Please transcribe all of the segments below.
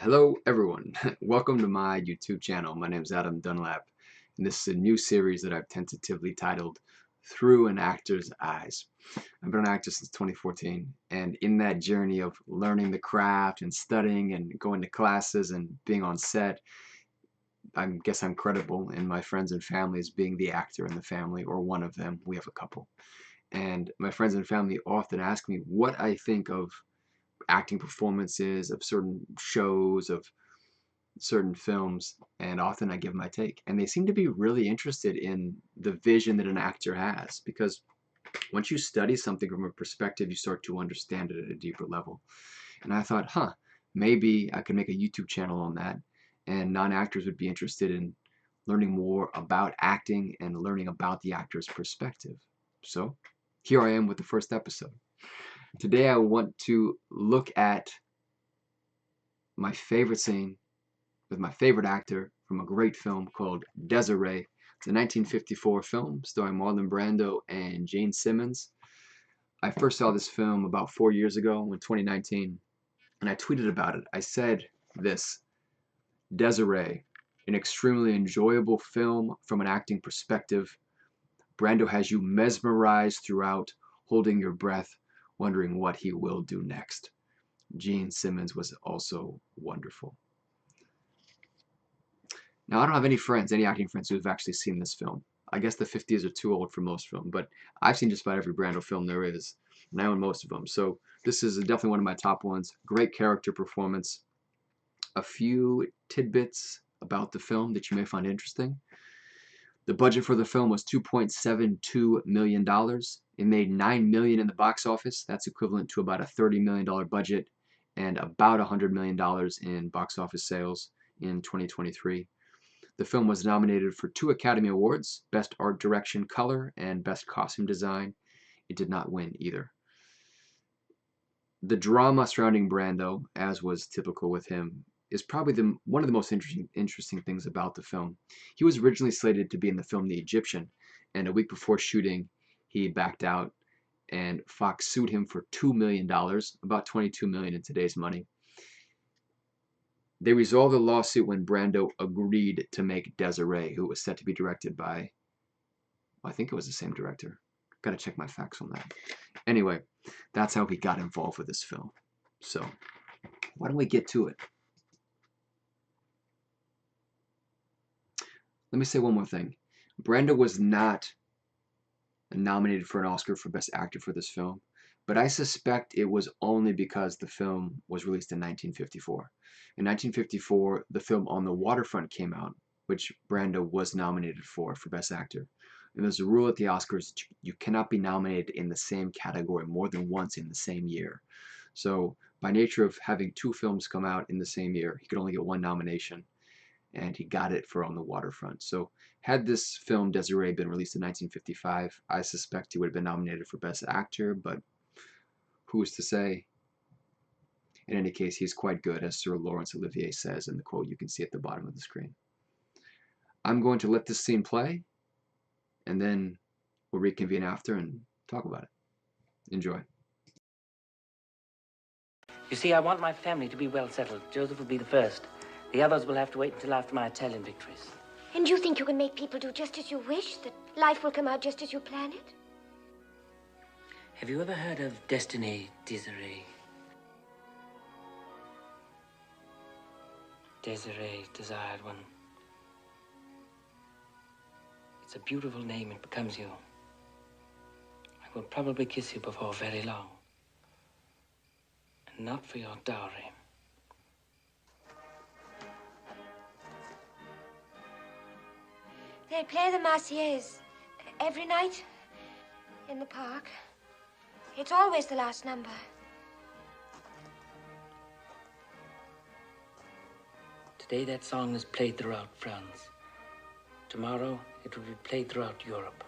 Hello everyone, welcome to my YouTube channel. My name is Adam Dunlap, and this is a new series that I've tentatively titled Through an Actor's Eyes. I've been an actor since 2014, and in that journey of learning the craft and studying and going to classes and being on set, I guess I'm credible in my friends and family as being the actor in the family, or one of them. We have a couple. And my friends and family often ask me what I think of acting performances, of certain shows, of certain films, and often I give my take. And they seem to be really interested in the vision that an actor has, because once you study something from a perspective, you start to understand it at a deeper level. And I thought, maybe I could make a YouTube channel on that, and non-actors would be interested in learning more about acting and learning about the actor's perspective. So here I am with the first episode. Today I want to look at my favorite scene with my favorite actor from a great film called Désirée. It's a 1954 film starring Marlon Brando and Simmons. I first saw this film about 4 years ago in 2019, and I tweeted about it. I said this: Désirée, an extremely enjoyable film from an acting perspective. Brando has you mesmerized throughout, holding your breath, wondering what he will do next. Gene Simmons was also wonderful. Now, I don't have any friends, any acting friends who have actually seen this film. I guess the 50s are too old for most of them, but I've seen just about every Brando film there is, and I own most of them. So this is definitely one of my top ones. Great character performance. A few tidbits about the film that you may find interesting. The budget for the film was $2.72 million. It made $9 million in the box office. That's equivalent to about a $30 million budget and about $100 million in box office sales in 2023. The film was nominated for 2 Academy Awards, Best Art Direction Color and Best Costume Design. It did not win either. The drama surrounding Brando, as was typical with him, is probably one of the most interesting things about the film. He was originally slated to be in the film The Egyptian, and a week before shooting, he backed out, and Fox sued him for $2 million, about $22 million in today's money. They resolved the lawsuit when Brando agreed to make Désirée, who was set to be directed by, I think it was the same director. Gotta check my facts on that. Anyway, that's how he got involved with this film. So, why don't we get to it? Let me say one more thing. Brando was not nominated for an Oscar for Best Actor for this film, but I suspect it was only because the film was released in 1954. In 1954, the film On the Waterfront came out, which Brando was nominated for Best Actor. And there's a rule at the Oscars: you cannot be nominated in the same category more than once in the same year. So, by nature of having 2 films come out in the same year, he could only get 1 nomination, and he got it for On the Waterfront. So, had this film Désirée been released in 1955, I suspect he would have been nominated for Best Actor, but who's to say? In any case, he's quite good, as Sir Laurence Olivier says in the quote you can see at the bottom of the screen. I'm going to let this scene play, and then we'll reconvene after and talk about it. Enjoy. You see, I want my family to be well settled. Joseph will be the first. The others will have to wait until after my Italian victories. And you think you can make people do just as you wish? That life will come out just as you plan it? Have you ever heard of destiny, Désirée? Désirée, desired one. It's a beautiful name. It becomes you. I will probably kiss you before very long. And not for your dowry. They play the Marseillaise every night in the park. It's always the last number. Today that song is played throughout France. Tomorrow it will be played throughout Europe.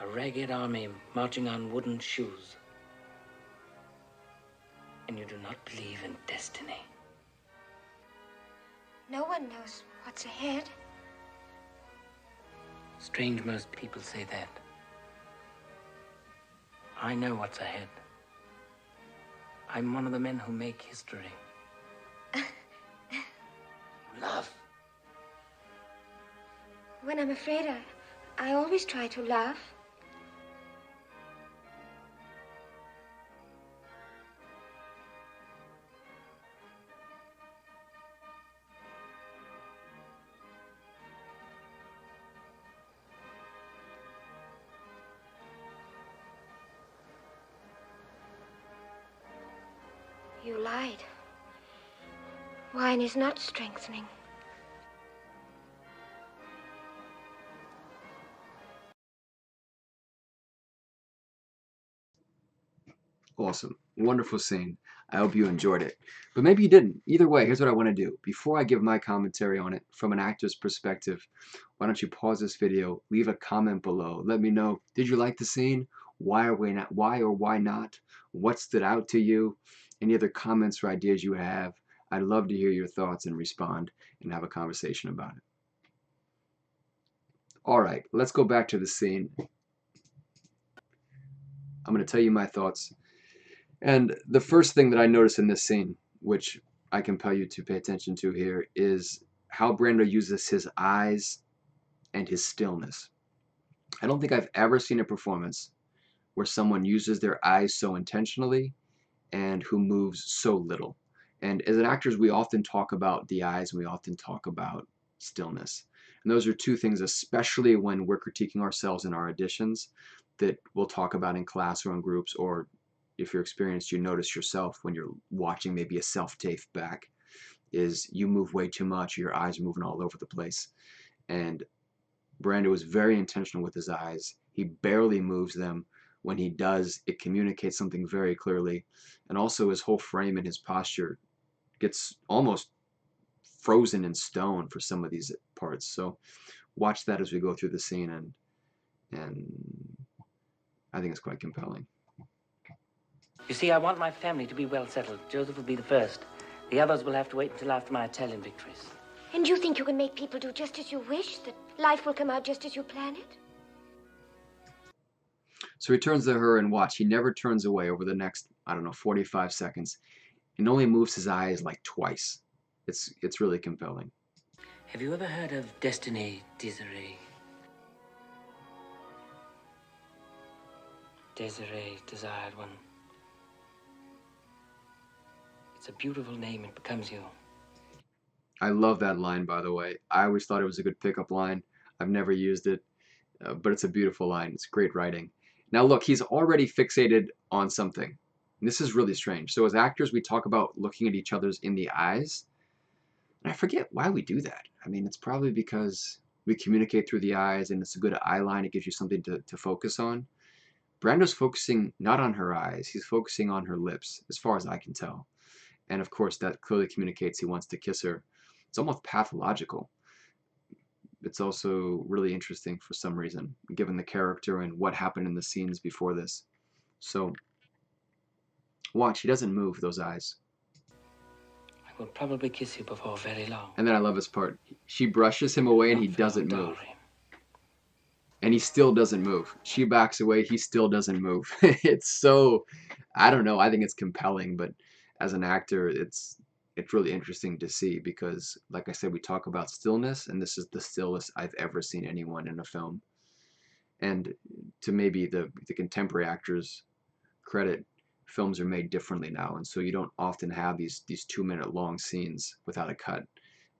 A ragged army marching on wooden shoes. And you do not believe in destiny. No one knows what's ahead. Strange most people say that. I know what's ahead. I'm one of the men who make history. Love. When I'm afraid, I always try to laugh. You lied. Wine is not strengthening. Awesome. Wonderful scene. I hope you enjoyed it. But maybe you didn't. Either way, here's what I want to do. Before I give my commentary on it from an actor's perspective, why don't you pause this video, leave a comment below. Let me know, did you like the scene? Why or why not? What stood out to you? Any other comments or ideas you have? I'd love to hear your thoughts and respond and have a conversation about it. All right, let's go back to the scene. I'm going to tell you my thoughts. And the first thing that I notice in this scene, which I compel you to pay attention to here, is how Brando uses his eyes and his stillness. I don't think I've ever seen a performance where someone uses their eyes so intentionally and who moves so little. And as actors, we often talk about the eyes and we often talk about stillness. And those are two things, especially when we're critiquing ourselves in our auditions, that we'll talk about in class or in groups, or if you're experienced, you notice yourself when you're watching maybe a self-tape back, is you move way too much, your eyes are moving all over the place. And Brando is very intentional with his eyes. He barely moves them. When he does, it communicates something very clearly. And also his whole frame and his posture gets almost frozen in stone for some of these parts. So watch that as we go through the scene, and I think it's quite compelling. You see, I want my family to be well settled. Joseph will be the first. The others will have to wait until after my Italian victories. And you think you can make people do just as you wish? That life will come out just as you plan it? So he turns to her and watch. He never turns away over the next, I don't know, 45 seconds. And only moves his eyes like twice. It's really compelling. Have you ever heard of Destiny, Désirée? Désirée, desired one. It's a beautiful name. It becomes you. I love that line, by the way. I always thought it was a good pickup line. I've never used it, but it's a beautiful line. It's great writing. Now look, he's already fixated on something. And this is really strange. So as actors, we talk about looking at each other's in the eyes. And I forget why we do that. I mean, it's probably because we communicate through the eyes and it's a good eye line. It gives you something to focus on. Brando's focusing not on her eyes. He's focusing on her lips, as far as I can tell. And of course, that clearly communicates he wants to kiss her. It's almost pathological. It's also really interesting for some reason, given the character and what happened in the scenes before this. So, watch, he doesn't move those eyes. I will probably kiss you before very long. And then I love this part. She brushes him away and he doesn't move. And he still doesn't move. She backs away, he still doesn't move. It's so, I don't know, I think it's compelling, but as an actor, it's really interesting to see because, like I said, we talk about stillness, and this is the stillest I've ever seen anyone in a film. And to maybe the contemporary actors' credit, films are made differently now, and so you don't often have these 2-minute long scenes without a cut,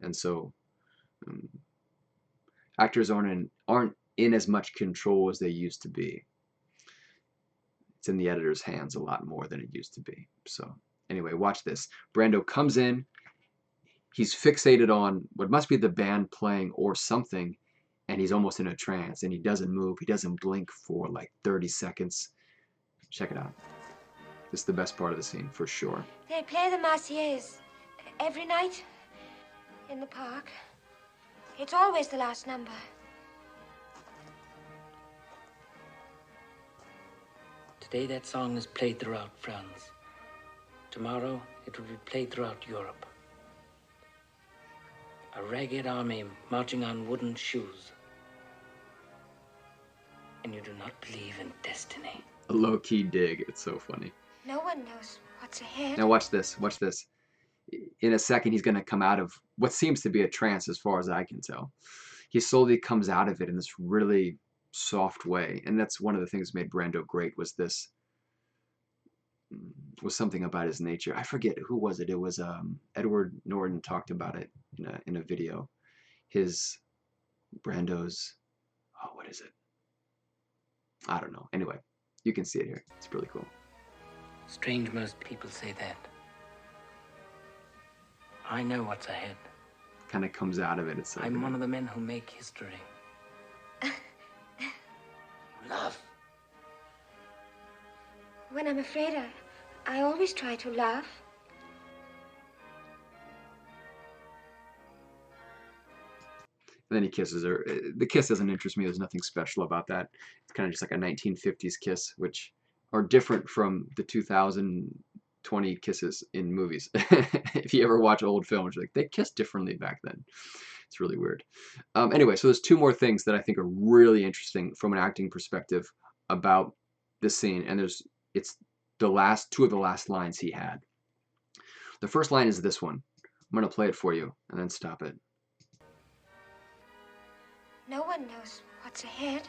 and so actors aren't in as much control as they used to be. It's in the editor's hands a lot more than it used to be. So anyway, watch this. Brando comes in. He's fixated on what must be the band playing or something, and he's almost in a trance, and he doesn't move. He doesn't blink for like 30 seconds. Check it out. This is the best part of the scene, for sure. They play the Marseillaise every night in the park. It's always the last number. Today that song is played throughout France. Tomorrow it will be played throughout Europe. A ragged army marching on wooden shoes. And you do not believe in destiny. A low-key dig. It's so funny. No one knows what's ahead. Now watch this. Watch this. in a second he's going to come out of what seems to be a trance as far as I can tell. He slowly comes out of it in this really soft way, and that's one of the things that made Brando great, was something about his nature. I forget who was it. It was Edward Norton talked about it in a video. His Brando's, oh, what is it? I don't know. Anyway, you can see it here. It's really cool. Strange most people say that. I know what's ahead. Kind of comes out of it. It's like, I'm one of the men who make history. Love. When I'm afraid, I always try to laugh. And then he kisses her. The kiss doesn't interest me. There's nothing special about that. It's kind of just like a 1950s kiss, which are different from the 2020 kisses in movies. If you ever watch old films, like they kissed differently back then. It's really weird. Anyway, so there's two more things that I think are really interesting from an acting perspective about this scene, and it's the last two of the last lines he had. The first line is this one. I'm going to play it for you and then stop it. No one knows what's ahead.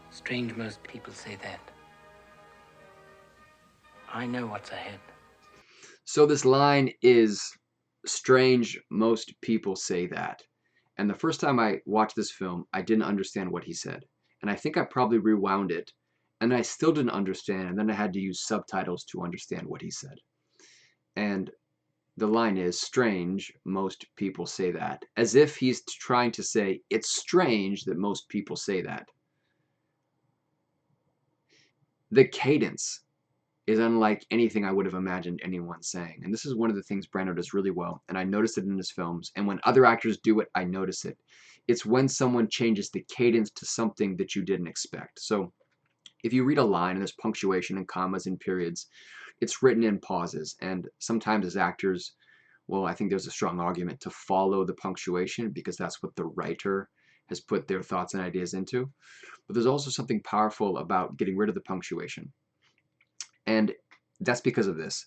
Strange most people say that. I know what's ahead. So this line is strange, most people say that. And the first time I watched this film, I didn't understand what he said. And I think I probably rewound it, and I still didn't understand, and then I had to use subtitles to understand what he said. And the line is, strange, most people say that. As if he's trying to say, it's strange that most people say that. The cadence is unlike anything I would have imagined anyone saying. And this is one of the things Brando does really well, and I notice it in his films. And when other actors do it, I notice it. It's when someone changes the cadence to something that you didn't expect. So if you read a line and there's punctuation and commas and periods, it's written in pauses. And sometimes as actors, well, I think there's a strong argument to follow the punctuation because that's what the writer has put their thoughts and ideas into. But there's also something powerful about getting rid of the punctuation. And that's because of this.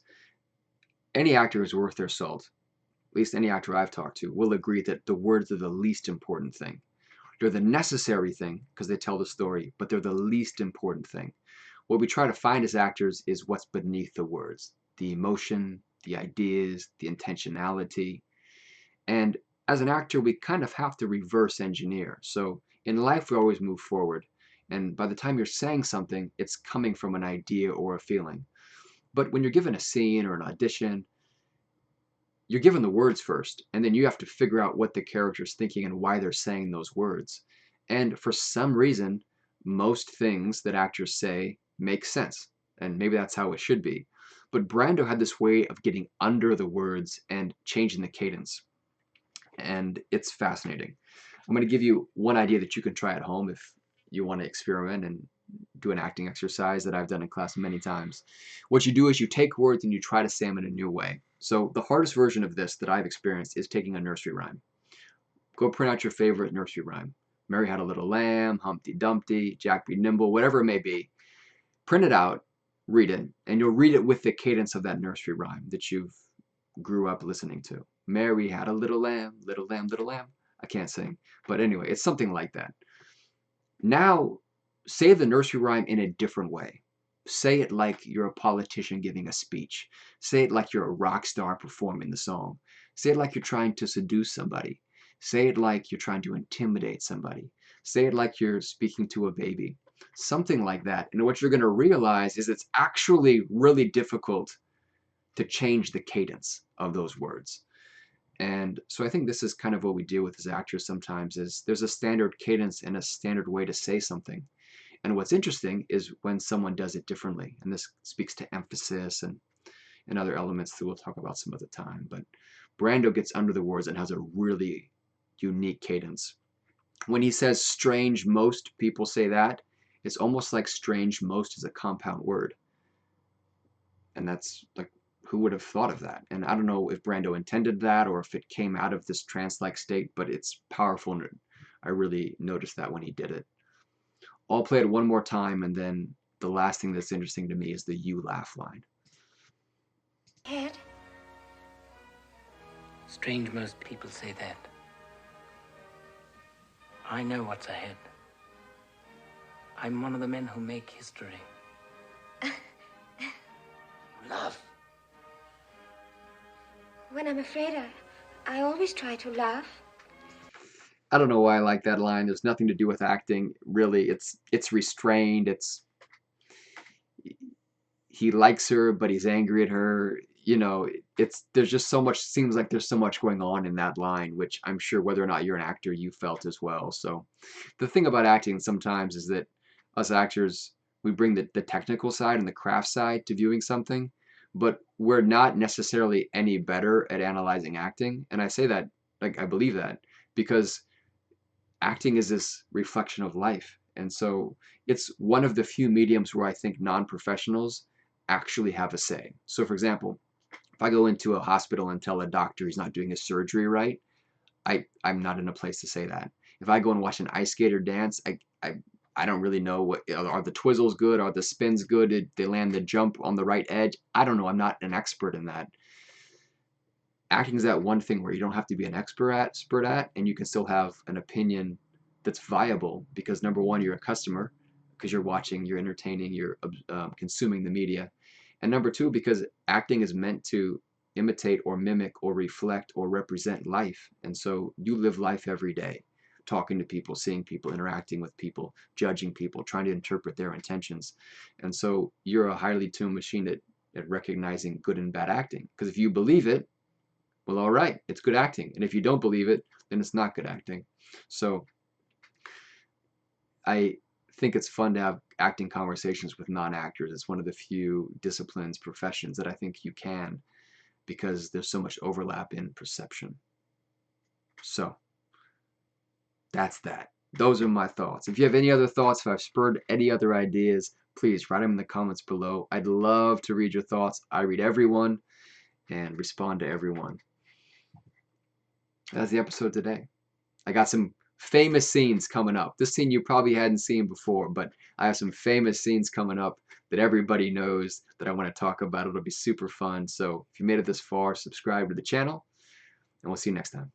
Any actor who's worth their salt, at least any actor I've talked to, will agree that the words are the least important thing. They're the necessary thing because they tell the story, but they're the least important thing. What we try to find as actors is what's beneath the words, the emotion, the ideas, the intentionality. And as an actor, we kind of have to reverse engineer. So in life, we always move forward. And by the time you're saying something, it's coming from an idea or a feeling. But when you're given a scene or an audition, you're given the words first, and then you have to figure out what the character's thinking and why they're saying those words. And for some reason, most things that actors say make sense, and maybe that's how it should be. But Brando had this way of getting under the words and changing the cadence, and it's fascinating. I'm going to give you one idea that you can try at home if you want to experiment and do an acting exercise that I've done in class many times. What you do is you take words and you try to say them in a new way. So the hardest version of this that I've experienced is taking a nursery rhyme. Go print out your favorite nursery rhyme. Mary had a little lamb, Humpty Dumpty, Jack be nimble, whatever it may be. Print it out, read it, and you'll read it with the cadence of that nursery rhyme that you've grew up listening to. Mary had a little lamb, little lamb, little lamb. I can't sing, but anyway, it's something like that. Now, say the nursery rhyme in a different way. Say it like you're a politician giving a speech. Say it like you're a rock star performing the song. Say it like you're trying to seduce somebody. Say it like you're trying to intimidate somebody. Say it like you're speaking to a baby. Something like that. And what you're going to realize is it's actually really difficult to change the cadence of those words. And so I think this is kind of what we deal with as actors sometimes is there's a standard cadence and a standard way to say something. And what's interesting is when someone does it differently. And this speaks to emphasis and other elements that we'll talk about some other time. But Brando gets under the words and has a really unique cadence. When he says strange, most people say that, it's almost like strange most is a compound word. And that's like, who would have thought of that? And I don't know if Brando intended that or if it came out of this trance-like state, but it's powerful. And I really noticed that when he did it. I'll play it one more time, and then the last thing that's interesting to me is the you laugh line. Head? Strange most people say that. I know what's ahead. I'm one of the men who make history. Love. When I'm afraid, I always try to laugh. I don't know why I like that line. There's nothing to do with acting, really. It's restrained. It's he likes her, but he's angry at her. You know, there's just so much. Seems like there's so much going on in that line, which I'm sure whether or not you're an actor, you felt as well. So, the thing about acting sometimes is that us actors we bring the technical side and the craft side to viewing something, but we're not necessarily any better at analyzing acting. And I say that like I believe that because acting is this reflection of life. And so it's one of the few mediums where I think non-professionals actually have a say. So for example, if I go into a hospital and tell a doctor he's not doing his surgery right, I'm not in a place to say that. If I go and watch an ice skater dance, I don't really know what are the twizzles good, are the spins good, did they land the jump on the right edge? I don't know. I'm not an expert in that. Acting is that one thing where you don't have to be an expert at, and you can still have an opinion that's viable because number one, you're a customer because you're watching, you're entertaining, you're consuming the media, and number two, because acting is meant to imitate or mimic or reflect or represent life, and so you live life every day, talking to people, seeing people, interacting with people, judging people, trying to interpret their intentions, and so you're a highly tuned machine at recognizing good and bad acting. Because if you believe it, well, all right, it's good acting. And if you don't believe it, then it's not good acting. So I think it's fun to have acting conversations with non-actors. It's one of the few disciplines, professions that I think you can because there's so much overlap in perception. So that's that. Those are my thoughts. If you have any other thoughts, if I've spurred any other ideas, please write them in the comments below. I'd love to read your thoughts. I read everyone and respond to everyone. That's the episode today. I got some famous scenes coming up. This scene you probably hadn't seen before, but I have some famous scenes coming up that everybody knows that I want to talk about. It'll be super fun. So if you made it this far, subscribe to the channel, and we'll see you next time.